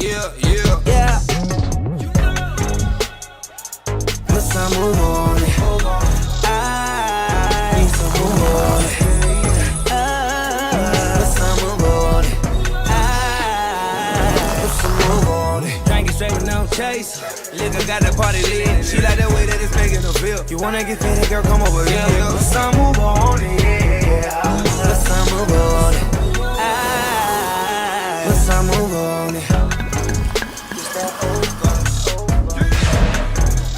Yeah. Let's not move on it. I need to move on it. Let's not move on it. Let's not move on it. Drinking straight with no chase. Liquor got the party lit. She like the way that it's making her feel. You wanna get fitted, girl, come over here. Let's not move on it. Yeah. Let's not move on it. Let's not move on it.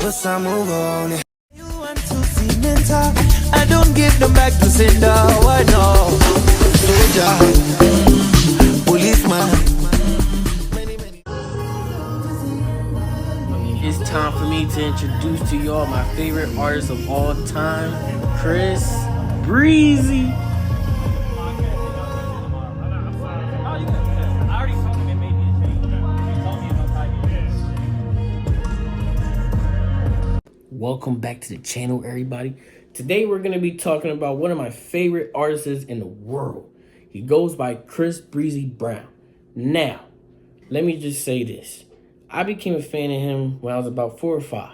Let's not move on it. You want to see mental? I don't give them back to sender. I know. Soldier, policeman. It's time for me to introduce to y'all my favorite artist of all time, Chris Breezy. Welcome back to the channel, everybody. Today we're going to be talking about one of my favorite artists in the world. He goes by Chris Breezy Brown. Now, let me just say this. I became a fan of him when I was about 4 or 5.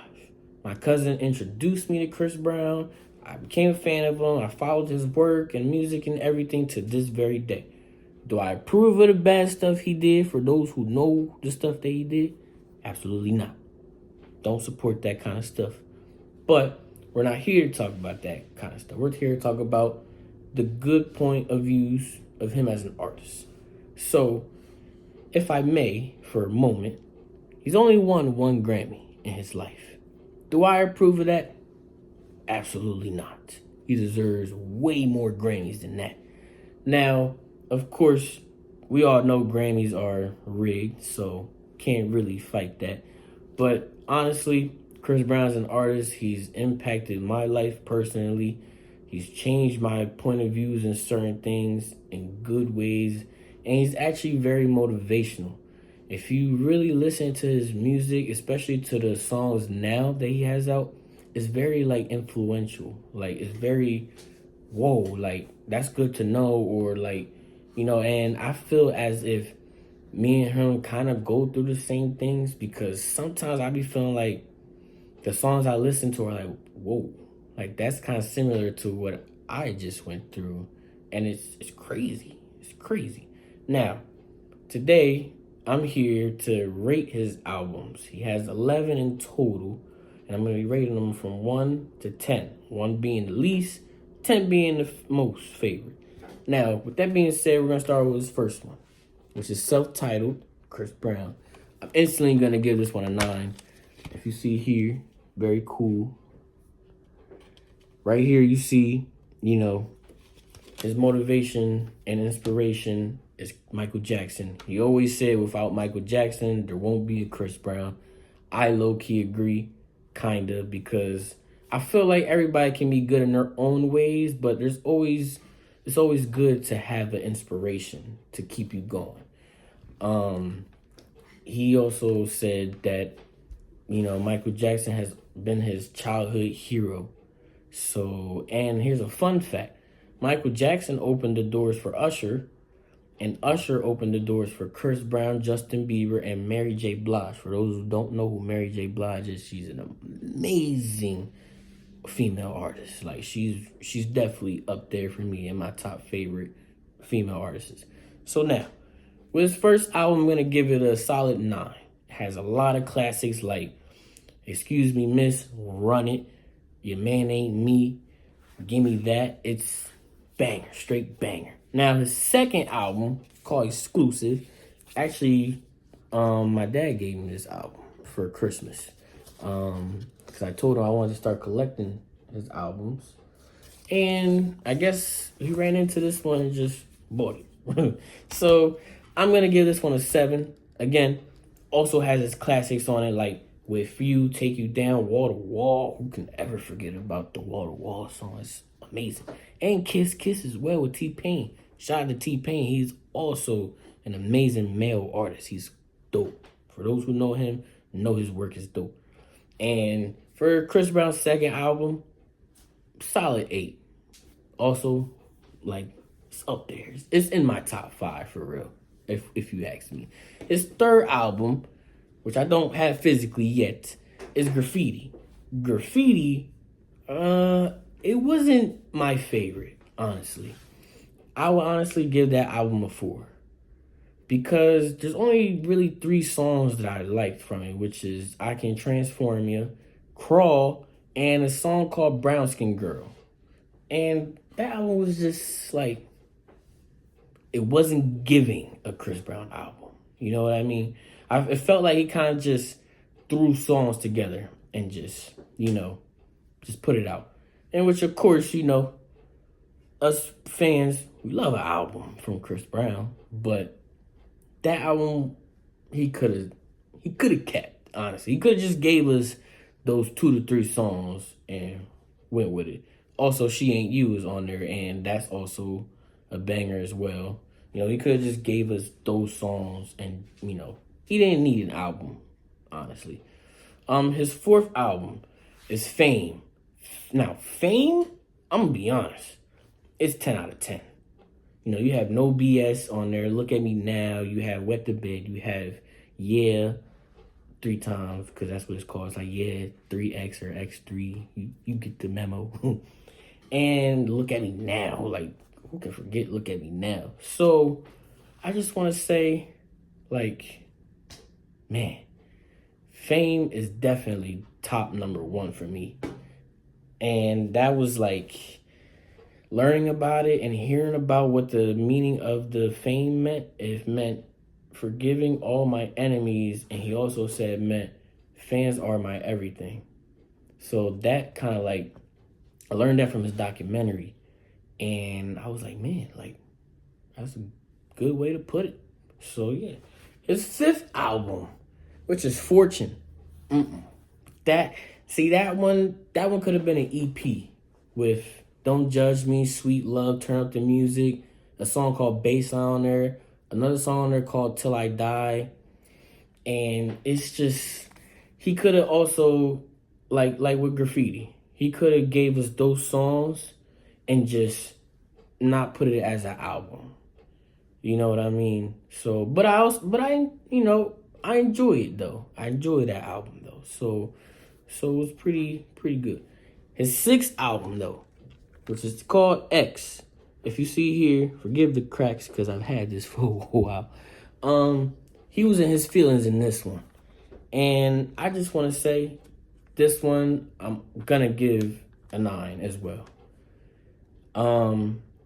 My cousin introduced me to Chris Brown. I became a fan of him. I followed his work and music and everything to this very day. Do I approve of the bad stuff he did for those who know the stuff that he did? Absolutely not. Don't support that kind of stuff. But we're not here to talk about that kind of stuff. We're here to talk about the good point of views of him as an artist. So, if I may, for a moment, he's only won 1 Grammy in his life. Do I approve of that? Absolutely not. He deserves way more Grammys than that. Now, of course, we all know Grammys are rigged, so can't really fight that. But honestly, Chris Brown's an artist. He's impacted my life personally. He's changed my point of views in certain things in good ways. And he's actually very motivational. If you really listen to his music, especially to the songs now that he has out, it's very influential. It's very, whoa, that's good to know. Or and I feel as if me and him kind of go through the same things, because sometimes I be feeling like the songs I listen to are whoa, that's kind of similar to what I just went through. And it's crazy. It's crazy. Now, today, I'm here to rate his albums. He has 11 in total, and I'm going to be rating them from 1 to 10. 1 being the least, 10 being the most favorite. Now, with that being said, we're going to start with his first one, which is self-titled, Chris Brown. I'm instantly going to give this one a 9. If you see here, very cool. Right here, you see, his motivation and inspiration is Michael Jackson. He always said without Michael Jackson, there won't be a Chris Brown. I low-key agree, kind of, because I feel like everybody can be good in their own ways, but it's always good to have an inspiration to keep you going. He also said that, Michael Jackson has been his childhood hero. So, and here's a fun fact. Michael Jackson opened the doors for Usher, and Usher opened the doors for Chris Brown, Justin Bieber, and Mary J. Blige. For those who don't know who Mary J. Blige is, she's an amazing female artist. She's definitely up there for me in my top favorite female artists. So now, with his first album, I'm going to give it a solid 9. It has a lot of classics like Excuse Me Miss, Run It, Your Man Ain't Me, Gimme That. It's banger, straight banger. Now, his second album, called Exclusive, actually, my dad gave me this album for Christmas. Because I told him I wanted to start collecting his albums. And I guess he ran into this one and just bought it. So, I'm going to give this one a 7. Again, also has its classics on it, like With You, Take You Down, Wall to Wall. Who can ever forget about the Wall to Wall song? It's amazing. And Kiss Kiss as well with T-Pain. Shout out to T-Pain. He's also an amazing male artist. He's dope. For those who know him, know his work is dope. And for Chris Brown's second album, solid 8. Also, it's up there. It's in my top 5 for real. if you ask me. His third album, which I don't have physically yet, is Graffiti. Graffiti, it wasn't my favorite, honestly. I would honestly give that album a 4. Because there's only really 3 songs that I liked from it, which is I Can Transform You, Crawl, and a song called Brown Skin Girl. And that album was just like, it wasn't giving a Chris Brown album. You know what I mean? It felt like he kind of just threw songs together and just, just put it out. And which, of course, us fans, we love an album from Chris Brown, but that album, he could have kept, honestly. He could have just gave us those 2 to 3 songs and went with it. Also, She Ain't You is on there, and that's also a banger as well. He could have just gave us those songs, and, he didn't need an album, honestly. His 4th album is Fame. Now, Fame, I'm going to be honest, it's 10 out of 10. You have No BS on there. Look at Me Now. You have Wet the Bed. You have Yeah 3 times, because that's what it's called. It's like Yeah 3X or X3. You get the memo. And Look at Me Now. Like, who can forget Look at Me Now? So, I just want to say, man, Fame is definitely top number 1 for me. And that was learning about it and hearing about what the meaning of the fame meant. It meant forgiving all my enemies, and he also said meant fans are my everything. So that kind of I learned that from his documentary, and I was like, man, that's a good way to put it. So yeah, his 5th album, which is Fortune. That one could have been an EP with Don't Judge Me, Sweet Love, Turn Up the Music, a song called Baseline on there, another song on there called Till I Die. And it's just, he could have also, like with Graffiti, he could have gave us those songs and just not put it as an album. You know what I mean? So, I enjoy it though. I enjoy that album though. So it was pretty good. His 6th album though, which is called X. If you see here, forgive the cracks because I've had this for a while. He was in his feelings in this one. And I just want to say, this one, I'm going to give a 9 as well.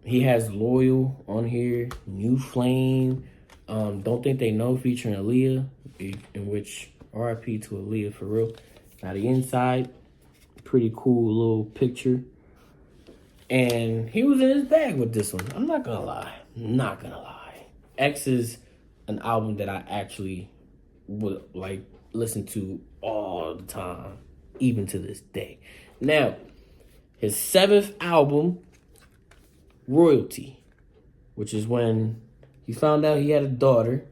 He has Loyal on here, New Flame, Don't Think They Know featuring Aaliyah, in which RIP to Aaliyah for real. Now the inside, pretty cool little picture. And he was in his bag with this one. I'm not gonna lie. X is an album that I actually would listen to all the time, even to this day. Now, his 7th album, Royalty, which is when he found out he had a daughter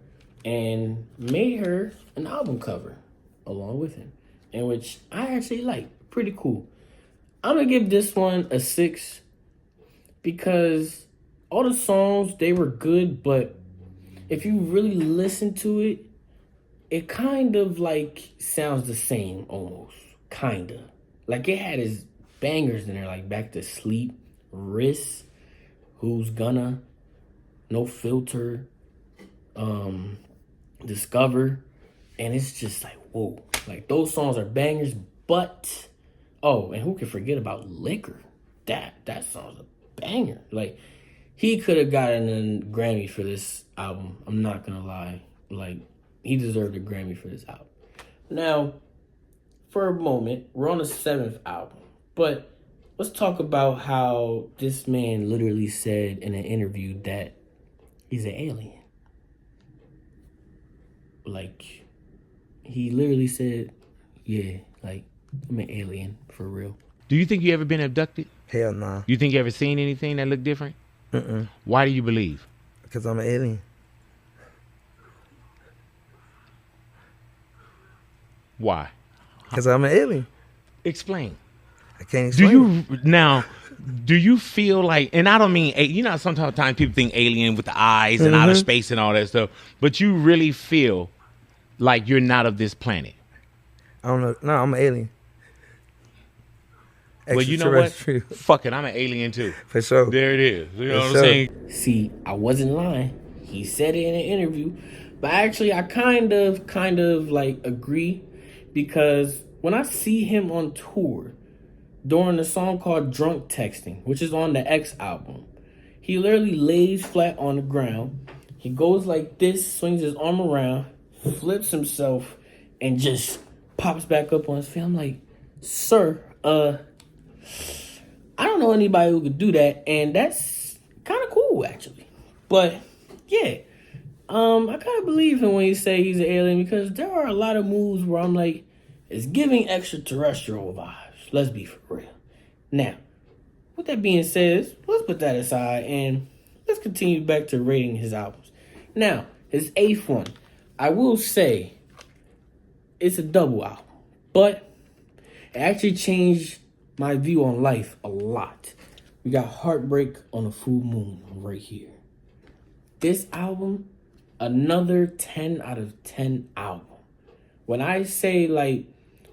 and made her an album cover along with him, in which I actually like. Pretty cool. I'm gonna give this one a 6 because all the songs, they were good, but if you really listen to it, it kind of sounds the same almost. Kinda. It had his bangers in there, Back to Sleep, Wrist, Who's Gonna, No Filter, Discover, and it's just whoa. Those songs are bangers, but and who can forget about Liquor? That song's a banger. He could have gotten a Grammy for this album. I'm not gonna lie. He deserved a Grammy for this album. Now, for a moment, we're on the 7th album, but let's talk about how this man literally said in an interview that he's an alien. He literally said, yeah, I'm an alien, for real. Do you think you ever been abducted? Hell nah. You think you ever seen anything that looked different? Why do you believe? Because I'm an alien. Why? Because I'm an alien. Explain. I can't Do explain. you now? Do you feel like? And I don't mean you know. Sometimes people think alien with the eyes and outer space and all that stuff. But you really feel like you're not of this planet. I don't know. No, I'm an alien. Well, you know what? Extraterrestrial. Fuck it, I'm an alien too. For sure. There it is. You know For what I'm sure. saying? See, I wasn't lying. He said it in an interview. But actually, I kind of like agree, because when I see him on tour during a song called Drunk Texting, which is on the X album, he literally lays flat on the ground. He goes like this, swings his arm around, flips himself, and just pops back up on his feet. I'm like, sir, I don't know anybody who could do that, and that's kind of cool, actually. But yeah, I kind of believe him when he say he's an alien, because there are a lot of moves where I'm like, it's giving extraterrestrial vibes. Let's be for real. Now, with that being said, let's put that aside and let's continue back to rating his albums. Now, his eighth one, I will say, it's a double album, but it actually changed my view on life a lot. We got Heartbreak on a Full Moon right here. This album, another 10 out of 10 album. When I say like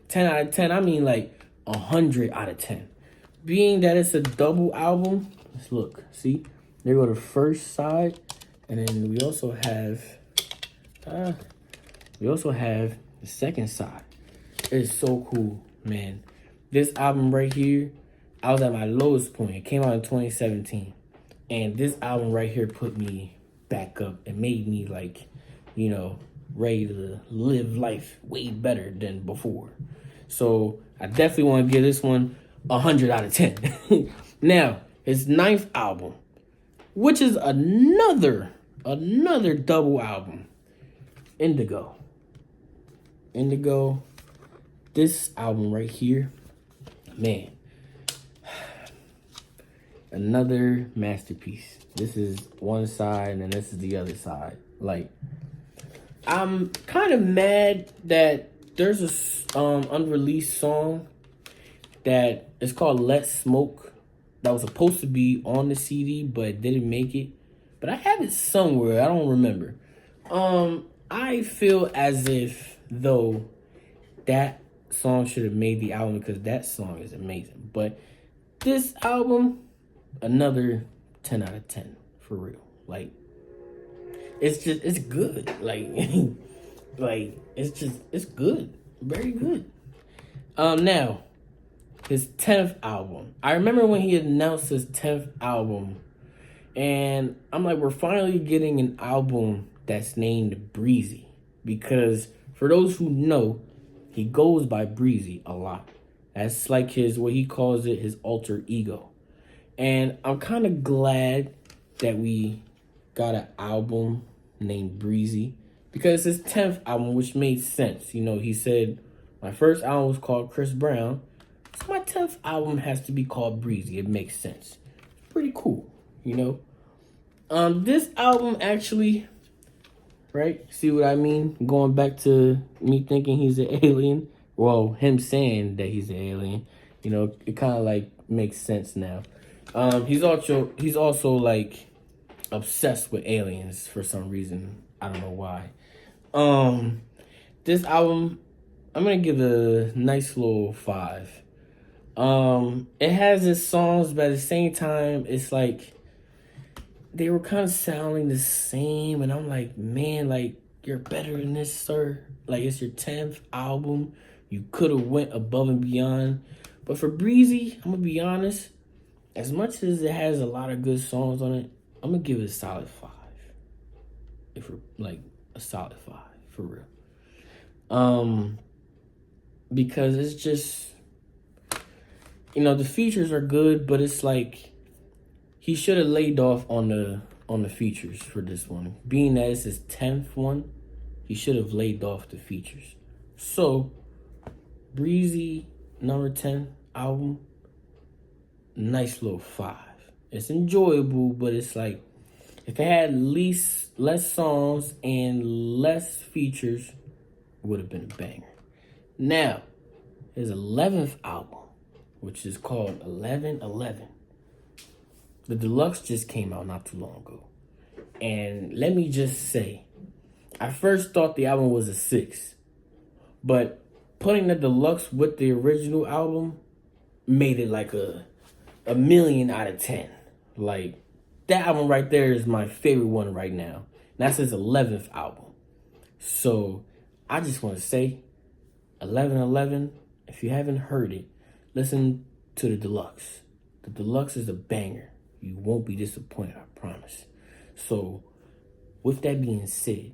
10 out of 10, I mean like 100 out of 10. Being that it's a double album, let's look, see? There go the first side, and then we also have the second side. It's so cool, man. This album right here, I was at my lowest point. It came out in 2017. And this album right here put me back up and made me like, you know, ready to live life way better than before. So I definitely want to give this one 100 out of 10. Now, his ninth album, which is another double album, Indigo. This album right here, man, another masterpiece. This is one side and then this is the other side. Like, I'm kind of mad that there's a unreleased song that is called Let's Smoke that was supposed to be on the CD but didn't make it. But I have it somewhere. I don't remember. I feel as if though that song should have made the album, because that song is amazing. But this album, another 10 out of 10 for real. Like, it's good. Like, it's good. Very good. Now, his 10th album. I remember when he announced his 10th album, and I'm like, we're finally getting an album that's named Breezy. Because for those who know, he goes by Breezy a lot. That's like what he calls it, his alter ego. And I'm kind of glad that we got an album named Breezy, because it's his 10th album, which made sense. You know, he said, my first album was called Chris Brown, so my 10th album has to be called Breezy. It makes sense. It's pretty cool, you know? This album actually, right? See what I mean? Going back to me thinking he's an alien. Well, him saying that he's an alien. You know, it kind of like makes sense now. He's also like obsessed with aliens for some reason. I don't know why. This album, I'm gonna give it a nice little 5. It has its songs, but at the same time, it's like they were kind of sounding the same, and I'm like, man, like, you're better than this, sir. Like, it's your 10th album. You could have went above and beyond. But for Breezy, I'm gonna be honest, as much as it has a lot of good songs on it, I'm gonna give it a solid 5. If we're like a solid 5 for real. Because it's just, you know, the features are good, but it's like he should have laid off on the features for this one. Being that it's his 10th one, he should have laid off the features. So, Breezy, number 10 album, nice little 5. It's enjoyable, but it's like, if it had less songs and less features, it would have been a banger. Now, his 11th album, which is called 1111. The deluxe just came out not too long ago. And let me just say, I first thought the album was a 6. But putting the deluxe with the original album made it like a million out of 10. Like, that album right there is my favorite one right now. That's his 11th album. So, I just want to say, 1111, if you haven't heard it, listen to the deluxe. The deluxe is a banger. You won't be disappointed, I promise. So, with that being said,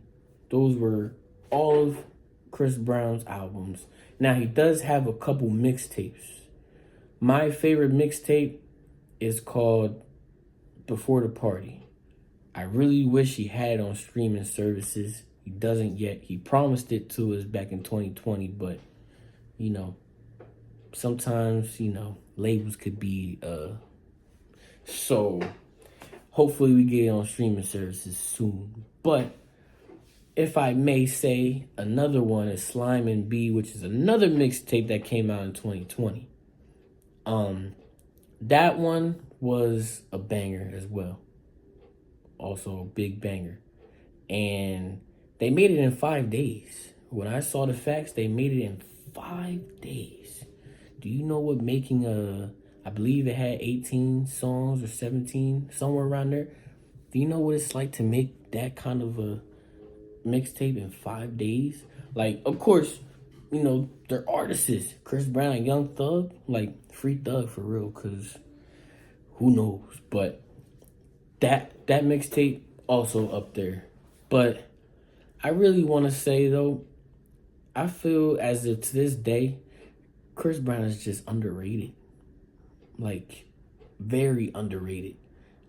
those were all of Chris Brown's albums. Now, he does have a couple mixtapes. My favorite mixtape is called Before the Party. I really wish he had it on streaming services. He doesn't yet. He promised it to us back in 2020, but, you know, sometimes, you know, labels could be, so hopefully we get it on streaming services soon. But if I may say, another one is Slime and B, which is another mixtape that came out in 2020. That one was a banger as well. Also a big banger. And they made it in 5 days. When I saw the facts, they made it in 5 days. Do you know what making I believe it had 18 songs or 17, somewhere around there. Do you know what it's like to make that kind of a mixtape in 5 days? Like, of course, you know, they're artists. Chris Brown and Young Thug, like, free Thug for real, because who knows? But that mixtape also up there. But I really want to say, though, I feel as if to this day, Chris Brown is just underrated. Like, very underrated.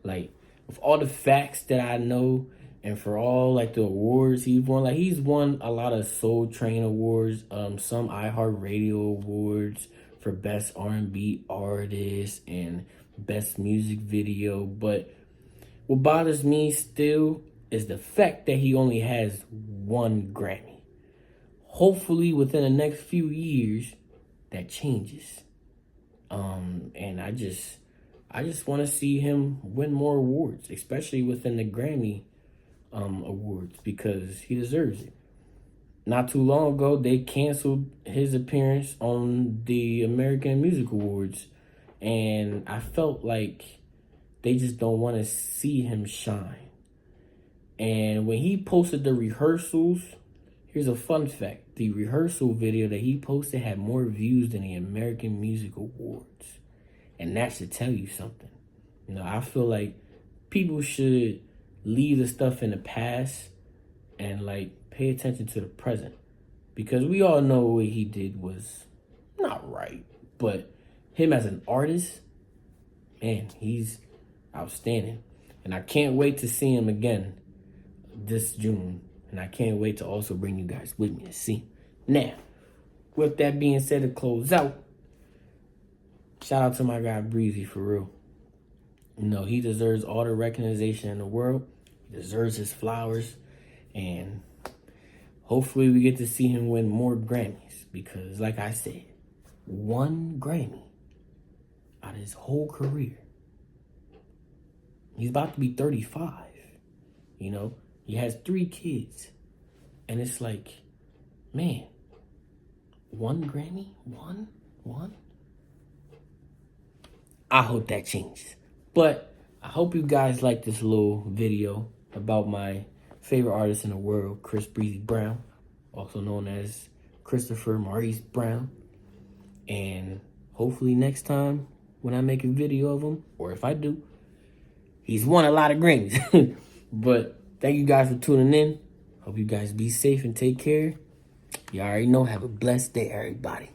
Like, with all the facts that I know, and for all, like, the awards he's won, like, he's won a lot of Soul Train awards, some iHeartRadio awards for Best R&B Artist and Best Music Video. But what bothers me still is the fact that he only has 1 Grammy. Hopefully, within the next few years, that changes. And I just want to see him win more awards, especially within the Grammy awards, because he deserves it. Not too long ago, they canceled his appearance on the American Music Awards, and I felt like they just don't want to see him shine. And when he posted the rehearsals, here's a fun fact. The rehearsal video that he posted had more views than the American Music Awards. And that should tell you something. You know, I feel like people should leave the stuff in the past and, like, pay attention to the present. Because we all know what he did was not right. But him as an artist, man, he's outstanding. And I can't wait to see him again this June. And I can't wait to also bring you guys with me to see. Now, with that being said, to close out, shout out to my guy Breezy, for real. You know, he deserves all the recognition in the world. He deserves his flowers. And hopefully we get to see him win more Grammys. Because, like I said, 1 Grammy out of his whole career. He's about to be 35. You know, he has 3 kids. And it's like, man, 1 Grammy? One? I hope that changes. But I hope you guys like this little video about my favorite artist in the world, Chris Breezy Brown, also known as Christopher Maurice Brown. And hopefully next time when I make a video of him, or if I do, he's won a lot of Grammys. But thank you guys for tuning in. Hope you guys be safe and take care. You already know. Have a blessed day, everybody.